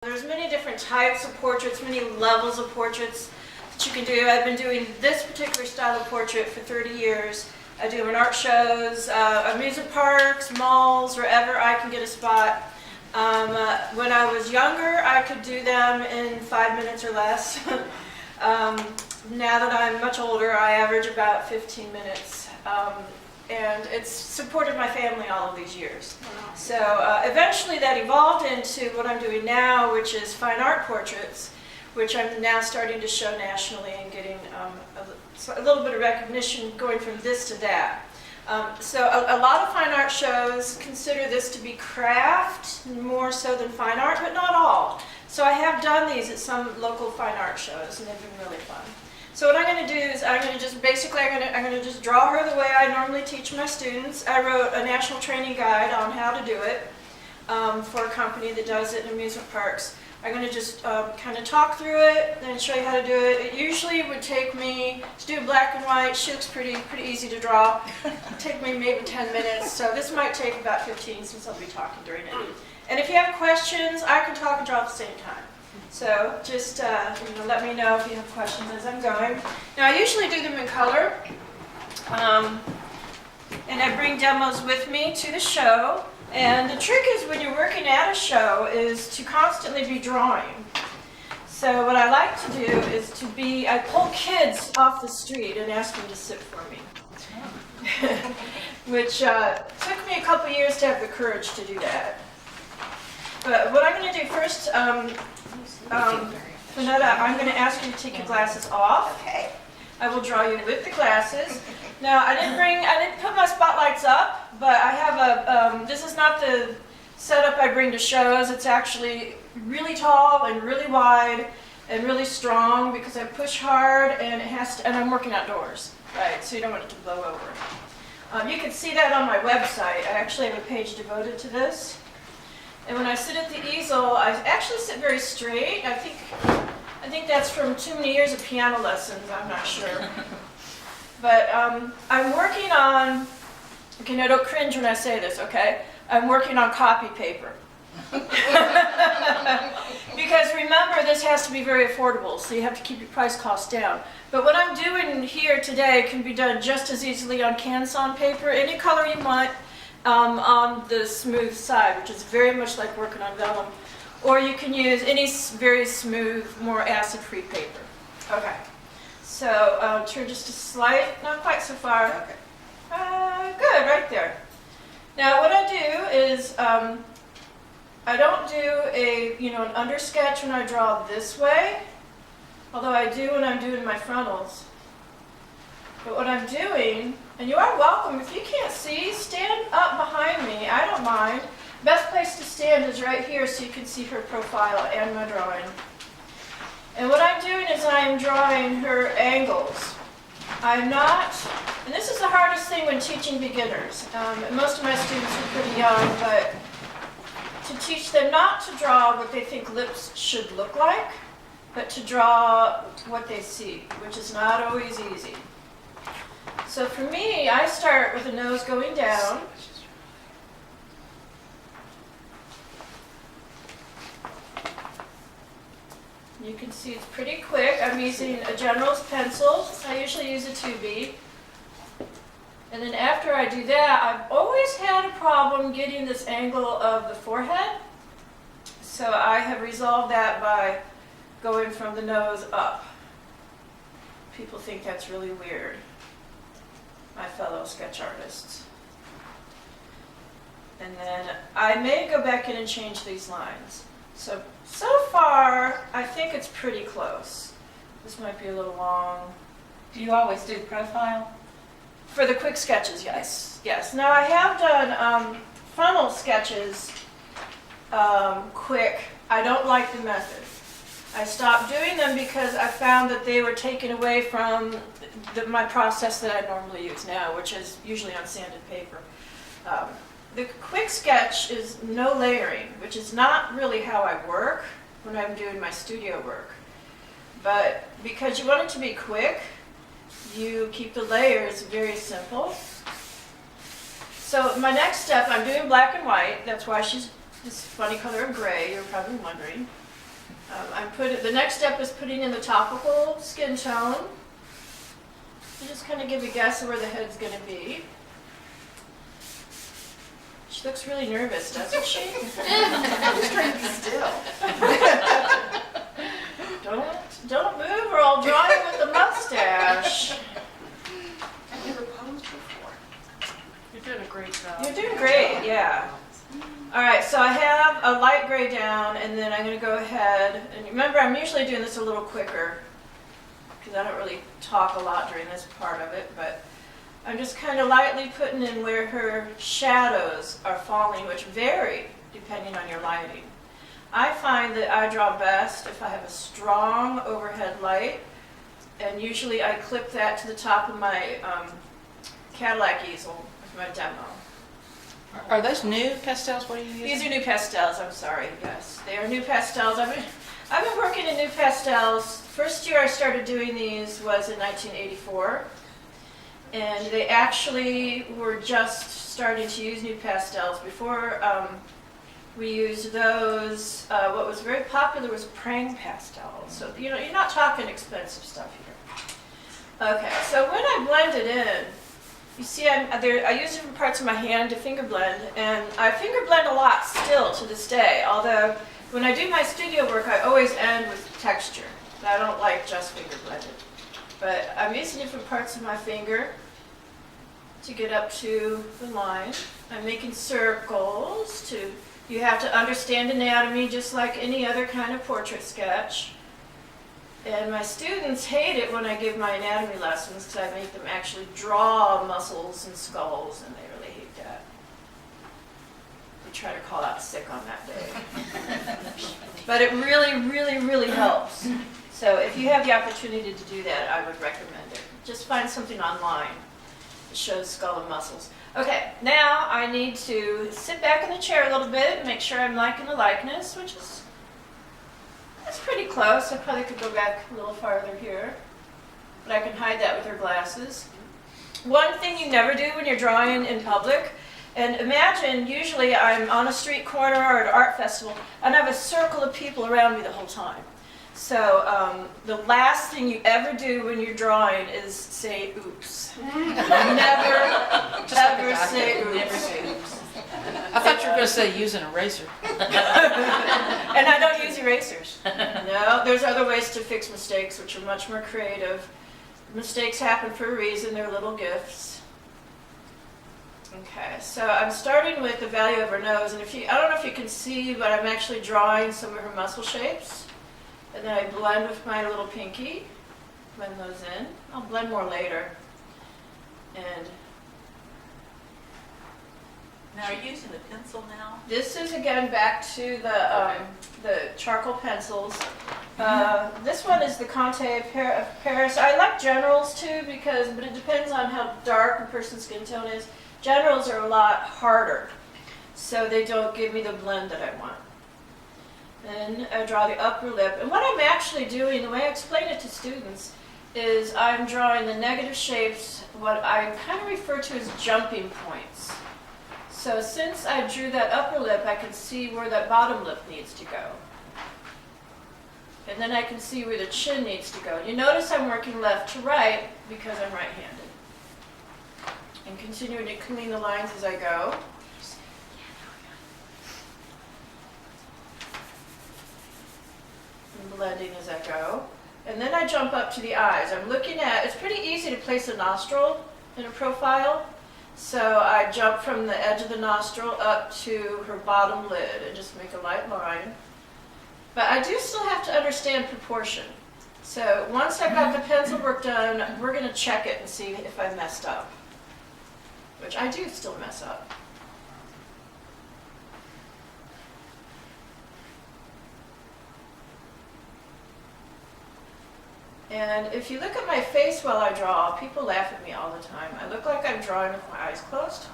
There's many different types of portraits, many levels of portraits that you can do. I've been doing this particular style of portrait for 30 years. I do them in art shows, amusement parks, malls, wherever I can get a spot. When I was younger, I could do them in 5 minutes or less. Now that I'm much older, I average about 15 minutes. And it's supported my family all of these years. So eventually that evolved into what I'm doing now, which is fine art portraits, which I'm now starting to show nationally and getting a little bit of recognition going from this to that. So a lot of fine art shows consider this to be craft more so than fine art, but not all. So I have done these at some local fine art shows, and they've been really fun. So what I'm going to do is I'm going to just draw her the way I normally teach my students. I wrote a national training guide on how to do it for a company that does it in amusement parks. I'm going to just kind of talk through it and show you how to do it. It usually would take me, to do black and white, she looks pretty easy to draw. It'd take me maybe 10 minutes, so this might take about 15 since I'll be talking during it. And if you have questions, I can talk and draw at the same time. So just let me know if you have questions as I'm going. Now I usually do them in color, and I bring demos with me to the show. And the trick is when you're working at a show is to constantly be drawing. So what I like to do is I pull kids off the street and ask them to sit for me. Which took me a couple years to have the courage to do that. But what I'm going to do first, Vanetta, I'm going to ask you to take your glasses off. Okay. I will draw you with the glasses. Now, I didn't put my spotlights up, but I have this is not the setup I bring to shows. It's actually really tall and really wide and really strong because I push hard and and I'm working outdoors, right? So you don't want it to blow over. You can see that on my website. I actually have a page devoted to this. And when I sit at the easel, I actually sit very straight. I think that's from too many years of piano lessons, I'm not sure. But I'm working on, okay, now don't cringe when I say this, okay? I'm working on copy paper. Because remember, this has to be very affordable, so you have to keep your price costs down. But what I'm doing here today can be done just as easily on Canson paper, any color you want, on the smooth side, which is very much like working on vellum. Or you can use any very smooth, more acid-free paper. Okay. So turn just a slight, not quite so far. Okay. Good, right there. Now what I do is I don't do an undersketch when I draw this way, although I do when I'm doing my frontals. But what I'm doing, and you are welcome, if you can't see, stand up behind me, I don't mind. Best place to stand is right here so you can see her profile and my drawing. And what I'm doing is I'm drawing her angles. I'm not, and this is the hardest thing when teaching beginners. Most of my students are pretty young, but to teach them not to draw what they think lips should look like, but to draw what they see, which is not always easy. So for me, I start with the nose going down. You can see it's pretty quick. I'm using a General's pencil. I usually use a 2B. And then after I do that, I've always had a problem getting this angle of the forehead. So I have resolved that by going from the nose up. People think that's really weird, my fellow sketch artists. And then I may go back in and change these lines. So far, I think it's pretty close. This might be a little long. Do you always do profile? For the quick sketches, yes. Yes. Now I have done funnel sketches quick. I don't like the method. I stopped doing them because I found that they were taken away from my process that I normally use now, which is usually on sanded paper. The quick sketch is no layering, which is not really how I work when I'm doing my studio work. But because you want it to be quick, you keep the layers very simple. So my next step, I'm doing black and white. That's why she's this funny color of gray, you're probably wondering. The next step is putting in the topical skin tone. You just kind of give a guess of where the head's going to be. She looks really nervous, doesn't she? I'm just trying to be still. Don't move or I'll draw you with the mustache. I've never posed before. You're doing a great job. You're doing great, yeah. All right, so I have a light gray down, and then I'm going to go ahead, and remember I'm usually doing this a little quicker because I don't really talk a lot during this part of it, but I'm just kind of lightly putting in where her shadows are falling, which vary depending on your lighting. I find that I draw best if I have a strong overhead light, and usually I clip that to the top of my Cadillac easel with my demo. Are those new pastels? What are you using? These are new pastels, I'm sorry, yes. They are new pastels. I've been working in new pastels. First year I started doing these was in 1984. And they actually were just starting to use new pastels. Before we used those, what was very popular was prang pastels. So, you're not talking expensive stuff here. Okay, so when I blend it in, you see I use different parts of my hand to finger blend, and I finger blend a lot still to this day, although when I do my studio work, I always end with texture. I don't like just finger blended. But I'm using different parts of my finger to get up to the line. I'm making circles. You have to understand anatomy just like any other kind of portrait sketch. And my students hate it when I give my anatomy lessons because I make them actually draw muscles and skulls, and they really hate that. They try to call out sick on that day. But it really, really, really helps. So if you have the opportunity to do that, I would recommend it. Just find something online that shows skull and muscles. Okay, now I need to sit back in the chair a little bit and make sure I'm liking the likeness, which is that's pretty close. I probably could go back a little farther here, but I can hide that with her glasses. One thing you never do when you're drawing in public, and imagine usually I'm on a street corner or at an art festival, and I have a circle of people around me the whole time. So the last thing you ever do when you're drawing is say oops. Never, ever say oops. Never say oops. I thought you were going to say use an eraser. And I don't use erasers. No, there's other ways to fix mistakes, which are much more creative. Mistakes happen for a reason. They're little gifts. Okay, so I'm starting with the value of her nose, and I don't know if you can see, but I'm actually drawing some of her muscle shapes. And then I blend with my little pinky, blend those in. I'll blend more later. And Now, are you using the pencil now? this is again back to the charcoal pencils. This one is the Conte of Paris. I like generals too, but it depends on how dark a person's skin tone is. Generals are a lot harder, so they don't give me the blend that I want. Then I draw the upper lip. And what I'm actually doing, the way I explain it to students, is I'm drawing the negative shapes, what I kind of refer to as jumping points. So since I drew that upper lip, I can see where that bottom lip needs to go. And then I can see where the chin needs to go. You notice I'm working left to right because I'm right-handed. And continuing to clean the lines as I go. And blending as I go. And then I jump up to the eyes. I'm looking at, it's pretty easy to place a nostril in a profile. So I jump from the edge of the nostril up to her bottom lid and just make a light line. But I do still have to understand proportion. So once I've got the pencil work done, we're going to check it and see if I messed up. Which I do still mess up. And if you look at my face while I draw, people laugh at me all the time. I look like I'm drawing with my eyes closed.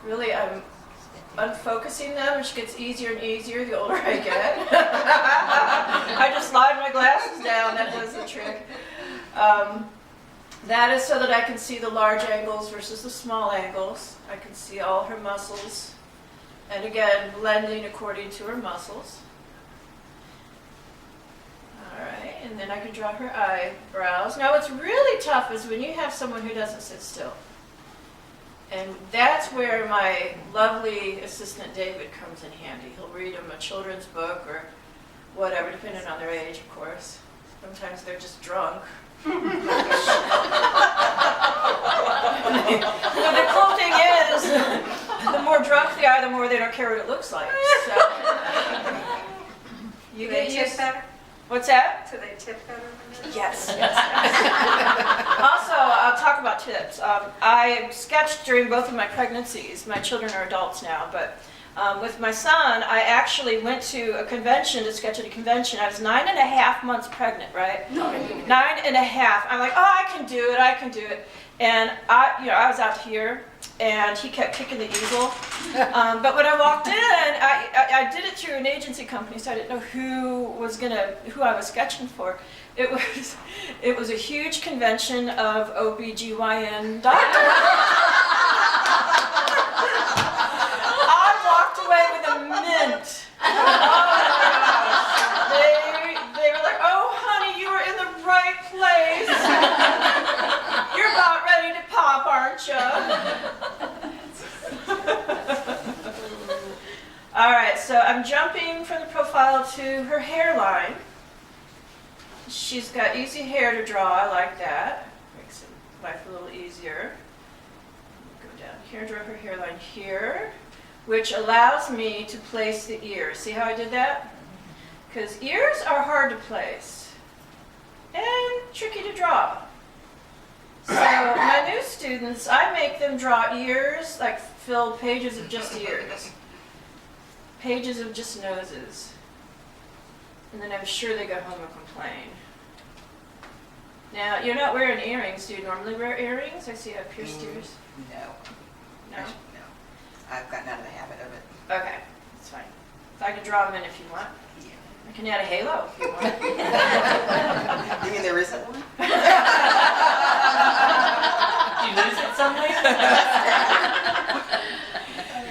Really, I'm unfocusing them, which gets easier and easier the older I get. I just slide my glasses down, that does the trick. That is so that I can see the large angles versus the small angles. I can see all her muscles. And again, blending according to her muscles. and then I can draw her eyebrows. Now what's really tough is when you have someone who doesn't sit still. And that's where my lovely assistant David comes in handy. He'll read them a children's book or whatever, depending on their age, of course. Sometimes they're just drunk. But the cool thing is, the more drunk they are, the more they don't care what it looks like. So, you get used. better? What's that? Do they tip better when they're? Yes. Also, I'll talk about tips. I sketched during both of my pregnancies. My children are adults now, but with my son, I actually went to a convention to sketch at a convention. I was 9.5 months pregnant, right? 9.5. I'm like, oh, I can do it, I can do it. And I was out here, and he kept kicking the easel. But when I walked in, I did it through an agency company, so I didn't know who I was sketching for. It was a huge convention of OBGYN doctors. I walked away with a mint. Oh my gosh. They were like, oh honey, you were in the right place. You're about ready to pop, aren't you? All right, so I'm jumping from the profile to her hairline. She's got easy hair to draw, I like that. Makes life a little easier. Go down here, draw her hairline here, which allows me to place the ears. See how I did that? Because ears are hard to place and tricky to draw. So my new students, I make them draw ears, like fill pages of just ears, pages of just noses, and then I'm sure they go home and complain. Now, you're not wearing earrings. Do you normally wear earrings? I see you have pierced ears. No. No? No. I've gotten out of the habit of it. Okay, that's fine. I can draw them in if you want. Yeah. I can add a halo if you want. You mean there isn't one? You lose it somewhere?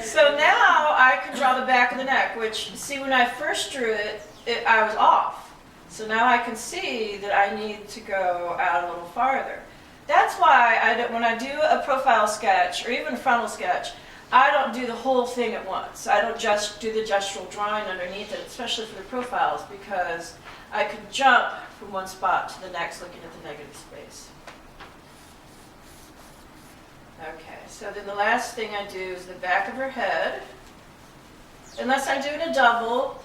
So now I can draw the back of the neck, which, see, when I first drew it, I was off. So now I can see that I need to go out a little farther. That's why when I do a profile sketch, or even a frontal sketch, I don't do the whole thing at once. I don't just do the gestural drawing underneath it, especially for the profiles, because I can jump from one spot to the next looking at the negative space. Okay, so then the last thing I do is the back of her head. Unless I'm doing a double,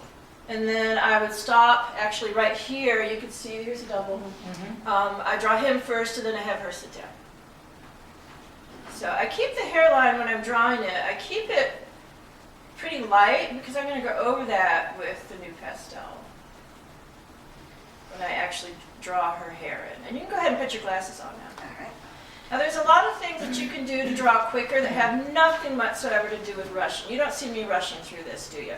and then I would stop actually right here. You can see, here's a double. I draw him first, and then I have her sit down. So I keep the hairline when I'm drawing it. I keep it pretty light because I'm going to go over that with the new pastel when I actually draw her hair in. And you can go ahead and put your glasses on now. All right. Now there's a lot of things that you can do to draw quicker that have nothing whatsoever to do with rushing. You don't see me rushing through this, do you?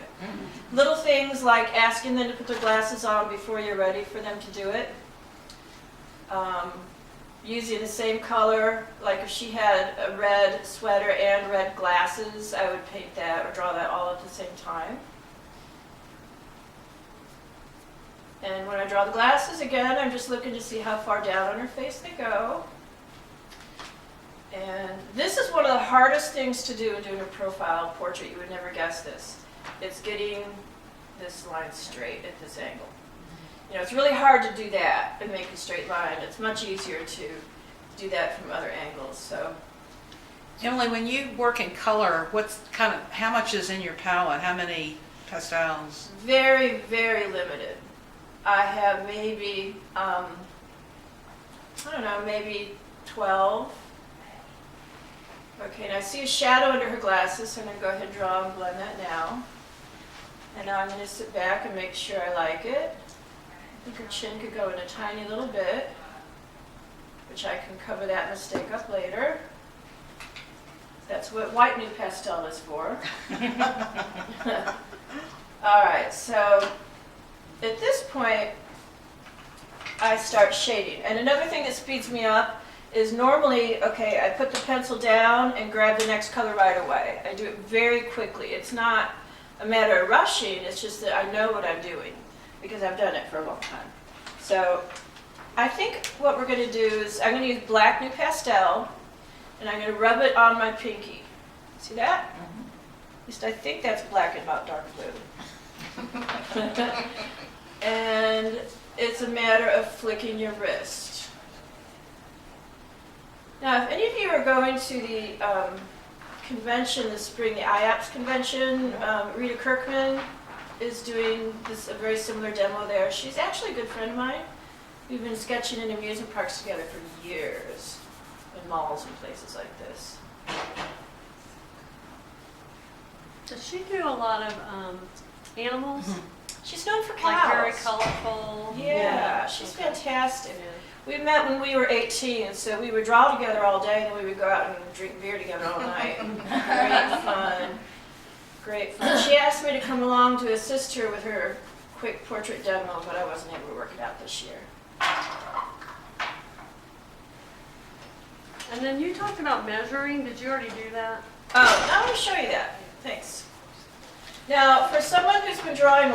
Little things like asking them to put their glasses on before you're ready for them to do it. Using the same color, like if she had a red sweater and red glasses, I would paint that or draw that all at the same time. And when I draw the glasses, again, I'm just looking to see how far down on her face they go. And this is one of the hardest things to do in doing a profile portrait. You would never guess this. It's getting this line straight at this angle. You know, it's really hard to do that and make a straight line. It's much easier to do that from other angles. So, Emily, when you work in color, how much is in your palette? How many pastels? very, very limited. I have maybe, I don't know, maybe 12. Okay, now I see a shadow under her glasses, so I'm going to go ahead and draw and blend that now. And now I'm going to sit back and make sure I like it. I think her chin could go in a tiny little bit, which I can cover that mistake up later. That's what white new pastel is for. All right, so at this point, I start shading. And another thing that speeds me up is normally, okay, I put the pencil down and grab the next color right away. I do it very quickly. It's not a matter of rushing, it's just that I know what I'm doing because I've done it for a long time. So I think what we're gonna do is I'm gonna use black new pastel and I'm gonna rub it on my pinky. See that? At least I think that's black and not dark blue. And it's a matter of flicking your wrist. Now, if any of you are going to the convention this spring, the IAPS convention, Rita Kirkman is doing a very similar demo there. She's actually a good friend of mine. We've been sketching in amusement parks together for years, in malls and places like this. Does she do a lot of animals? She's known for Like very cows. colorful? Yeah, she's Okay. fantastic. Yeah. We met when we were 18, so we would draw together all day, and then we would go out and drink beer together all night. Great fun. Great fun. She asked me to come along to assist her with her quick portrait demo, but I wasn't able to work it out this year. And then you talked about measuring. Did you already do that? Oh, I want to show you that. Thanks. Now, for someone who's been drawing